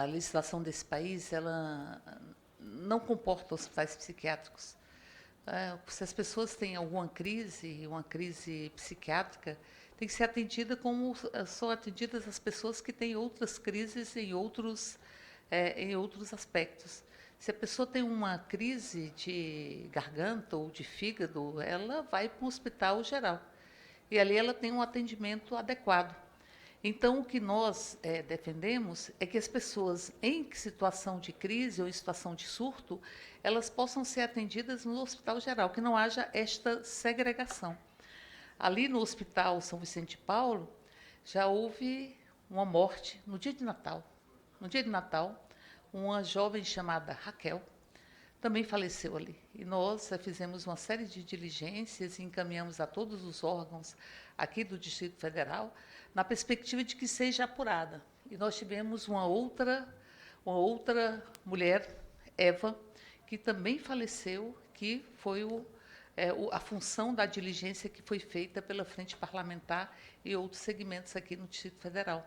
legislação desse país, ela não comporta hospitais psiquiátricos. Se as pessoas têm alguma crise, uma crise psiquiátrica, tem que ser atendida como são atendidas as pessoas que têm outras crises em outros aspectos. Se a pessoa tem uma crise de garganta ou de fígado, ela vai para um hospital geral. E ali ela tem um atendimento adequado. Então, o que nós defendemos é que as pessoas em situação de crise ou em situação de surto, elas possam ser atendidas no hospital geral, que não haja esta segregação. Ali no Hospital São Vicente de Paulo, já houve uma morte no dia de Natal. No dia de Natal, uma jovem chamada Raquel também faleceu ali. E nós fizemos uma série de diligências e encaminhamos a todos os órgãos aqui do Distrito Federal, na perspectiva de que seja apurada. E nós tivemos uma outra mulher, Eva, que também faleceu, que foi a função da diligência que foi feita pela Frente Parlamentar e outros segmentos aqui no Distrito Federal.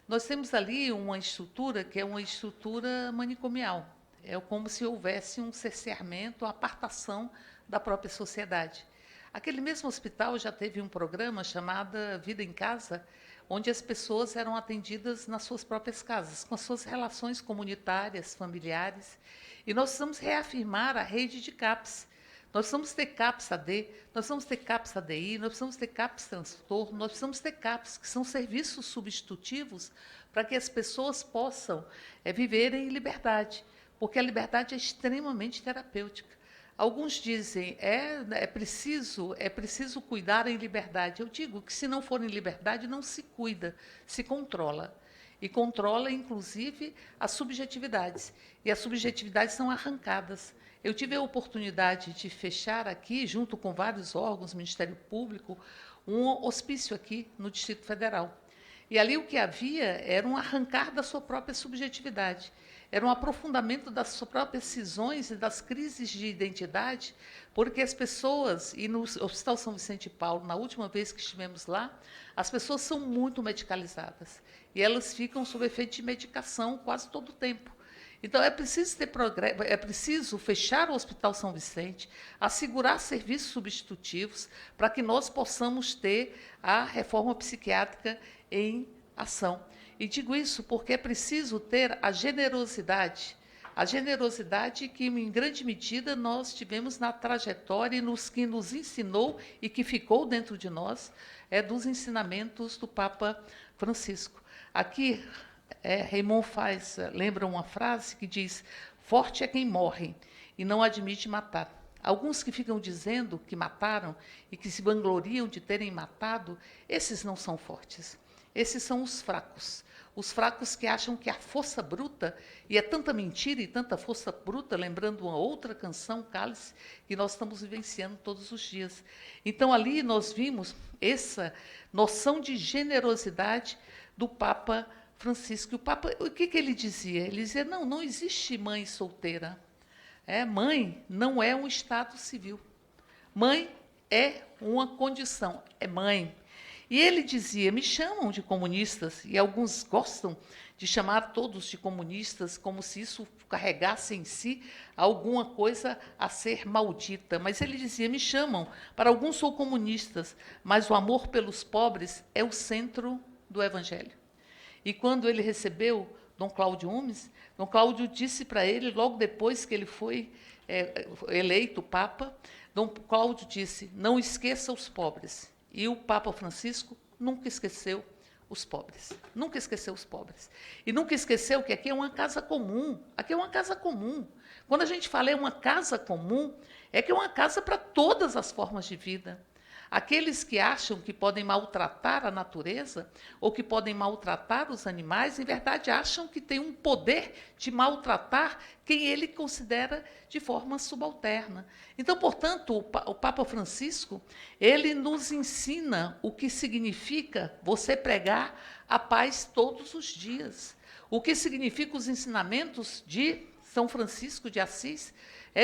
Nós temos ali uma estrutura que é uma estrutura manicomial. É como se houvesse um cerceamento, uma apartação da própria sociedade. Aquele mesmo hospital já teve um programa chamado Vida em Casa, onde as pessoas eram atendidas nas suas próprias casas, com as suas relações comunitárias, familiares. E nós precisamos reafirmar a rede de CAPS. Nós precisamos ter CAPS AD, nós precisamos ter CAPS ADI, nós precisamos ter CAPS transtorno, nós precisamos ter CAPS, que são serviços substitutivos para que as pessoas possam viverem em liberdade, porque a liberdade é extremamente terapêutica. Alguns dizem, é preciso cuidar em liberdade. Eu digo que, se não for em liberdade, não se cuida, se controla. E controla, inclusive, as subjetividades. E as subjetividades são arrancadas. Eu tive a oportunidade de fechar aqui, junto com vários órgãos, Ministério Público, um hospício aqui no Distrito Federal. E ali o que havia era um arrancar da sua própria subjetividade. Era um aprofundamento das suas próprias cisões e das crises de identidade, porque as pessoas, e no Hospital São Vicente de Paulo, na última vez que estivemos lá, as pessoas são muito medicalizadas, e elas ficam sob efeito de medicação quase todo o tempo. Então, é preciso fechar o Hospital São Vicente, assegurar serviços substitutivos, para que nós possamos ter a reforma psiquiátrica em ação. E digo isso porque é preciso ter a generosidade que, em grande medida, nós tivemos na trajetória e que nos ensinou e que ficou dentro de nós, dos ensinamentos do Papa Francisco. Aqui, Raymond lembra uma frase que diz: forte é quem morre e não admite matar. Alguns que ficam dizendo que mataram e que se vangloriam de terem matado, esses não são fortes. Esses são os fracos que acham que a força bruta, e é tanta mentira e tanta força bruta, lembrando uma outra canção, Cálice, que nós estamos vivenciando todos os dias. Então, ali nós vimos essa noção de generosidade do Papa Francisco. O que ele dizia? Ele dizia, não existe mãe solteira. Mãe não é um estado civil. Mãe é uma condição, é mãe. E ele dizia, me chamam de comunistas, e alguns gostam de chamar todos de comunistas, como se isso carregasse em si alguma coisa a ser maldita. Mas ele dizia, me chamam, para alguns sou comunistas, mas o amor pelos pobres é o centro do Evangelho. E quando ele recebeu Dom Cláudio Umes, Dom Cláudio disse para ele, logo depois que ele foi eleito Papa, Dom Cláudio disse, não esqueça os pobres. E o Papa Francisco nunca esqueceu os pobres. Nunca esqueceu os pobres. E nunca esqueceu que aqui é uma casa comum. Aqui é uma casa comum. Quando a gente fala é uma casa comum, é que é uma casa para todas as formas de vida. Aqueles que acham que podem maltratar a natureza ou que podem maltratar os animais, em verdade, acham que têm um poder de maltratar quem ele considera de forma subalterna. Então, portanto, o Papa Francisco, ele nos ensina o que significa você pregar a paz todos os dias, o que significa os ensinamentos de São Francisco de Assis,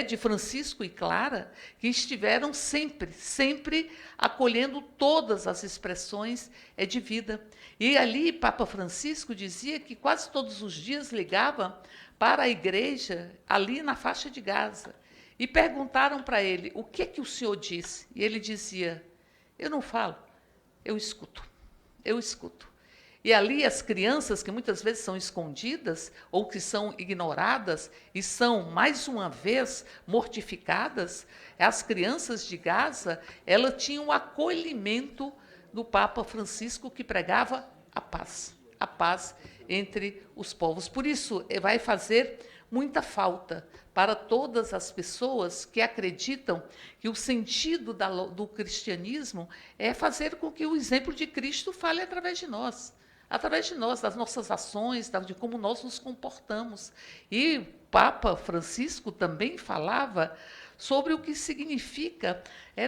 de Francisco e Clara, que estiveram sempre acolhendo todas as expressões de vida. E ali Papa Francisco dizia que quase todos os dias ligava para a igreja ali na faixa de Gaza e perguntaram para ele: o que é que o senhor disse? E ele dizia: eu não falo, eu escuto, eu escuto. E ali as crianças, que muitas vezes são escondidas ou que são ignoradas e são, mais uma vez, mortificadas, as crianças de Gaza, elas tinham o acolhimento do Papa Francisco, que pregava a paz entre os povos. Por isso, vai fazer muita falta para todas as pessoas que acreditam que o sentido do cristianismo é fazer com que o exemplo de Cristo fale através de nós, das nossas ações, de como nós nos comportamos. E Papa Francisco também falava sobre o que significa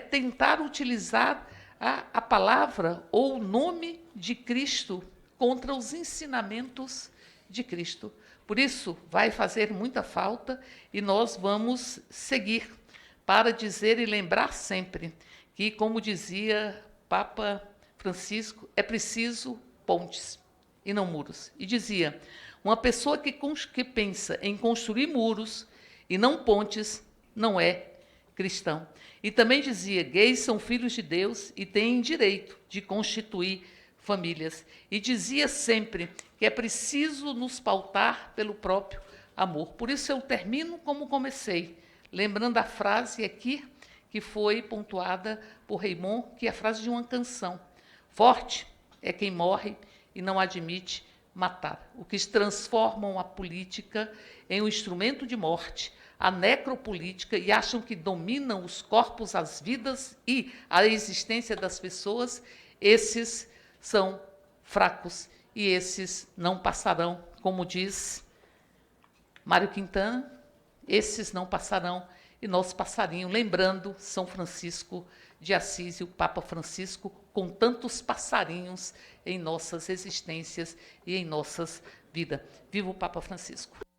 tentar utilizar a palavra ou o nome de Cristo contra os ensinamentos de Cristo. Por isso, vai fazer muita falta e nós vamos seguir para dizer e lembrar sempre que, como dizia Papa Francisco, é preciso pontes e não muros. E dizia: uma pessoa que pensa em construir muros e não pontes não é cristão. E também dizia: gays são filhos de Deus e têm direito de constituir famílias. E dizia sempre que é preciso nos pautar pelo próprio amor. Por isso eu termino como comecei, lembrando a frase aqui que foi pontuada por Raymond, que é a frase de uma canção: forte é quem morre e não admite matar. O que transformam a política em um instrumento de morte, a necropolítica, e acham que dominam os corpos, as vidas e a existência das pessoas, esses são fracos e esses não passarão, como diz Mário Quintana, esses não passarão e nós passarinhos, lembrando São Francisco de Assis e o Papa Francisco, com tantos passarinhos em nossas existências e em nossas vidas. Viva o Papa Francisco!